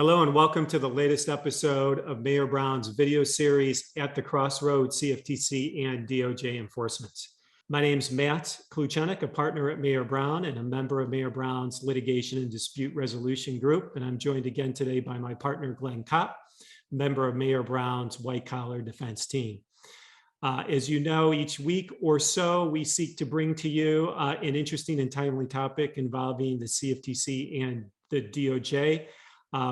Hello and welcome to the latest episode of Mayor Brown's video series at the Crossroads, CFTC and DOJ Enforcement. My name is Matt Kluchenek, a partner at Mayor Brown and a member of Mayor Brown's Litigation and Dispute Resolution Group. And I'm joined again today by my partner, Glen Kopp, member of Mayor Brown's White Collar Defense Team. As you know, each week or so, we seek to bring to you an interesting and timely topic involving the CFTC and the DOJ.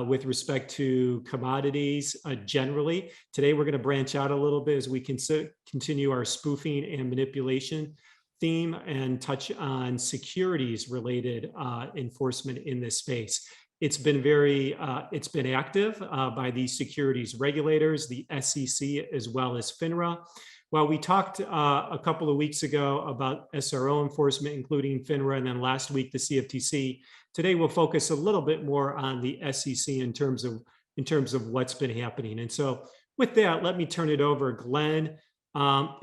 With respect to commodities generally. Today, we're going to branch out a little bit as we continue our spoofing and manipulation theme and touch on securities related enforcement in this space. It's been active by the securities regulators, the SEC, as well as FINRA. While we talked a couple of weeks ago about SRO enforcement, including FINRA, and then last week, the CFTC, today we'll focus a little bit more on the SEC in terms of what's been happening. And so with that, let me turn it over, Glen.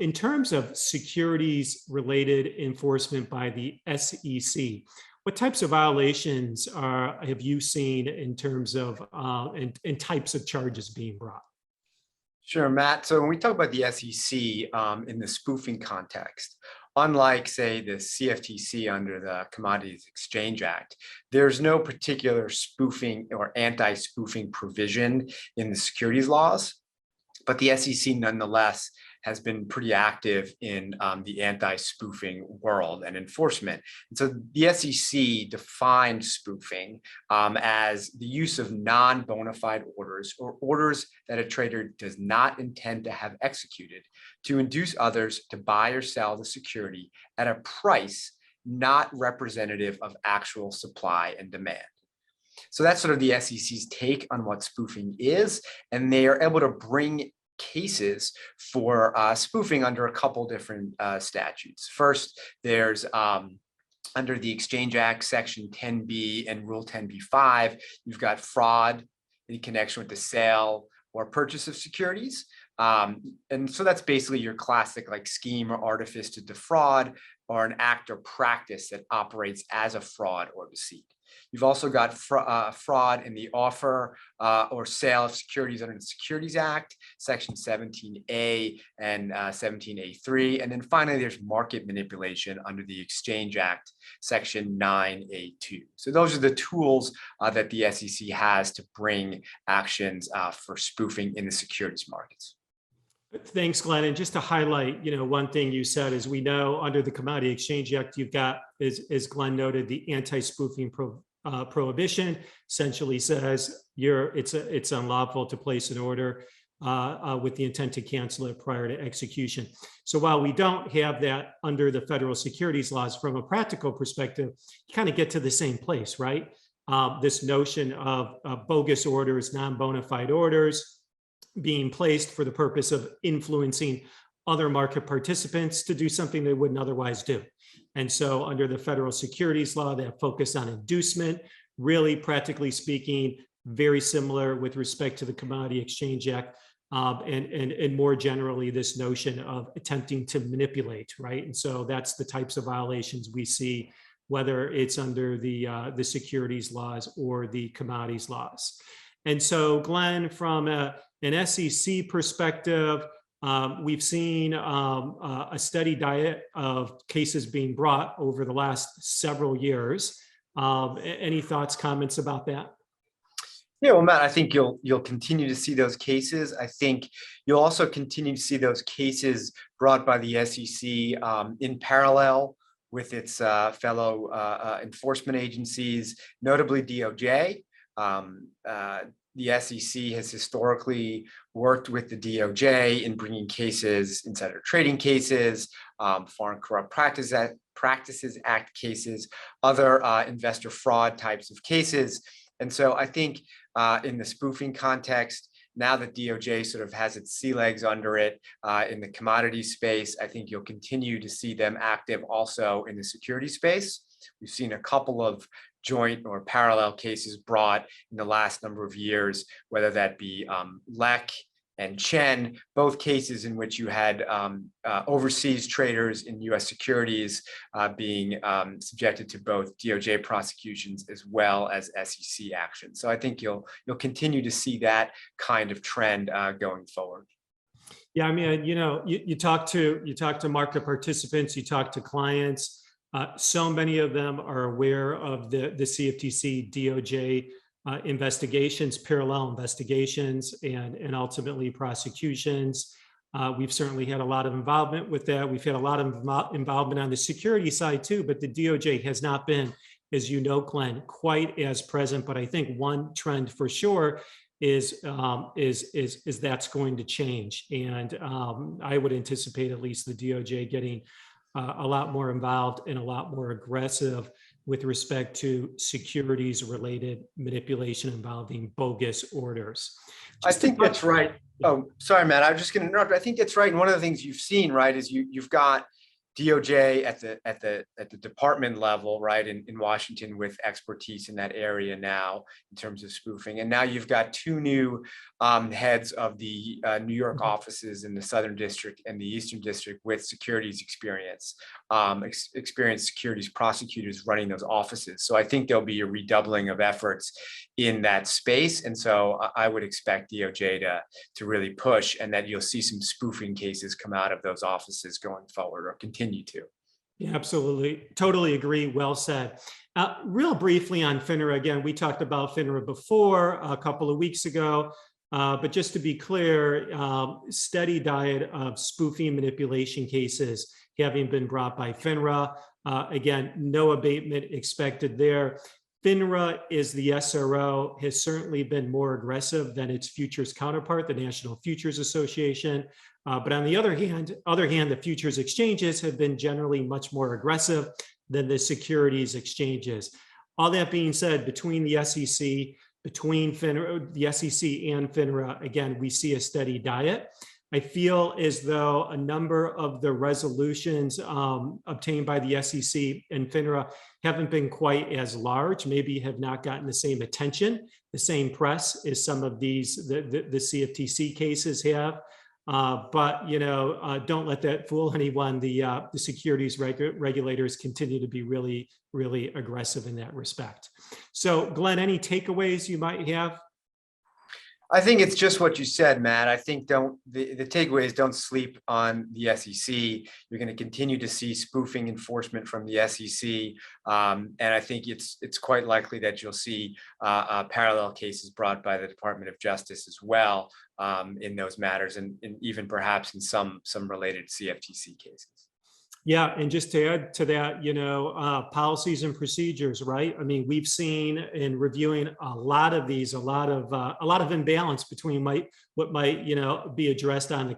In terms of securities related enforcement by the SEC, what types of violations have you seen in terms of and types of charges being brought? Sure, Matt. So when we talk about the SEC in the spoofing context, unlike, say, the CFTC under the Commodities Exchange Act, there's no particular spoofing or anti-spoofing provision in the securities laws, but the SEC nonetheless has been pretty active in the anti-spoofing world and enforcement. And so the SEC defined spoofing as the use of non-bona fide orders or orders that a trader does not intend to have executed to induce others to buy or sell the security at a price not representative of actual supply and demand. So that's sort of the SEC's take on what spoofing is, and they are able to bring cases for spoofing under a couple different statutes. First, there's under the Exchange Act, Section 10B and Rule 10b-5, you've got fraud in connection with the sale or purchase of securities. And so that's basically your classic like scheme or artifice to defraud, or an act or practice that operates as a fraud or deceit. You've also got fraud in the offer or sale of securities under the Securities Act, Section 17A and 17A3. And then finally, there's market manipulation under the Exchange Act, Section 9A2. So those are the tools that the SEC has to bring actions for spoofing in the securities markets. Thanks, Glen. And just to highlight, one thing you said is we know under the Commodity Exchange Act, you've got, as Glen noted, the anti-spoofing prohibition essentially says it's unlawful to place an order with the intent to cancel it prior to execution. So while we don't have that under the federal securities laws, from a practical perspective, you kind of get to the same place, right? This notion of bogus orders, non-bona fide orders, being placed for the purpose of influencing other market participants to do something they wouldn't otherwise do. And so under the federal securities law, that focus on inducement, really practically speaking, very similar with respect to the Commodity Exchange Act, and more generally, this notion of attempting to manipulate, right? And so that's the types of violations we see, whether it's under the securities laws or the commodities laws. And so, Glen, from an SEC perspective, we've seen a steady diet of cases being brought over the last several years. Any thoughts, comments about that? Yeah, well, Matt, I think you'll continue to see those cases. I think you'll also continue to see those cases brought by the SEC in parallel with its fellow enforcement agencies, notably DOJ. The SEC has historically worked with the DOJ in bringing cases, insider trading cases, Foreign Corrupt Practices Act cases, other investor fraud types of cases. And so I think in the spoofing context, now that DOJ sort of has its sea legs under it in the commodity space, I think you'll continue to see them active also in the security space. We've seen a couple of joint or parallel cases brought in the last number of years, whether that be LEC and Chen, both cases in which you had overseas traders in U.S. securities being subjected to both DOJ prosecutions as well as SEC action. So I think you'll continue to see that kind of trend going forward. Yeah, I mean, you talk to market participants, you talk to clients. So many of them are aware of the CFTC, DOJ investigations, parallel investigations, and ultimately prosecutions. We've certainly had a lot of involvement with that. We've had a lot of involvement on the security side too, but the DOJ has not been, as you know, Glenn, quite as present. But I think one trend for sure is that's going to change, and I would anticipate at least the DOJ getting a lot more involved and a lot more aggressive with respect to securities related manipulation involving bogus orders. I think that's right. Oh, sorry, Matt. I was just going to interrupt. I think that's right. And one of the things you've seen, right, is you've got DOJ at the department level, right, in Washington with expertise in that area now in terms of spoofing. And now you've got two new heads of the New York offices in the Southern District and the Eastern District with securities experience, experienced securities prosecutors running those offices. So I think there'll be a redoubling of efforts in that space. And so I would expect DOJ to really push, and that you'll see some spoofing cases come out of those offices going forward, or continue to. Yeah, absolutely. Totally agree. Well said. Real briefly on FINRA, again, we talked about FINRA before a couple of weeks ago, but just to be clear, steady diet of spoofing manipulation cases having been brought by FINRA. Again, no abatement expected there. FINRA is the SRO, has certainly been more aggressive than its futures counterpart, the National Futures Association. But on the other hand, the futures exchanges have been generally much more aggressive than the securities exchanges. All that being said, between the SEC, between FINRA, the SEC and FINRA, again, we see a steady diet. I feel as though a number of the resolutions obtained by the SEC and FINRA haven't been quite as large, maybe have not gotten the same attention, the same press as some of these, the CFTC cases have. But, don't let that fool anyone. The securities regulators continue to be really, really aggressive in that respect. So, Glenn, any takeaways you might have? I think it's just what you said, Matt. I think the takeaway is don't sleep on the SEC. You're going to continue to see spoofing enforcement from the SEC. And I think it's quite likely that you'll see parallel cases brought by the Department of Justice as well in those matters, and even perhaps in some related CFTC cases. Yeah, and just to add to that, policies and procedures, right? I mean, we've seen in reviewing a lot of these, a lot of imbalance between what might be addressed on the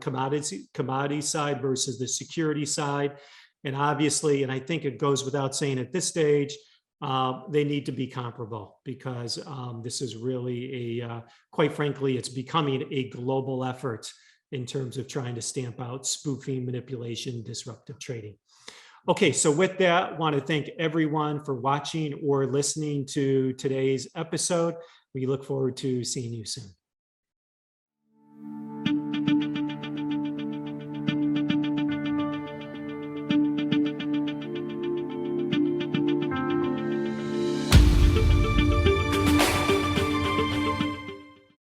commodity side versus the security side, and obviously, and I think it goes without saying at this stage, they need to be comparable, because this is really quite frankly, it's becoming a global effort in terms of trying to stamp out spoofing, manipulation, disruptive trading. Okay, so with that, I want to thank everyone for watching or listening to today's episode. We look forward to seeing you soon.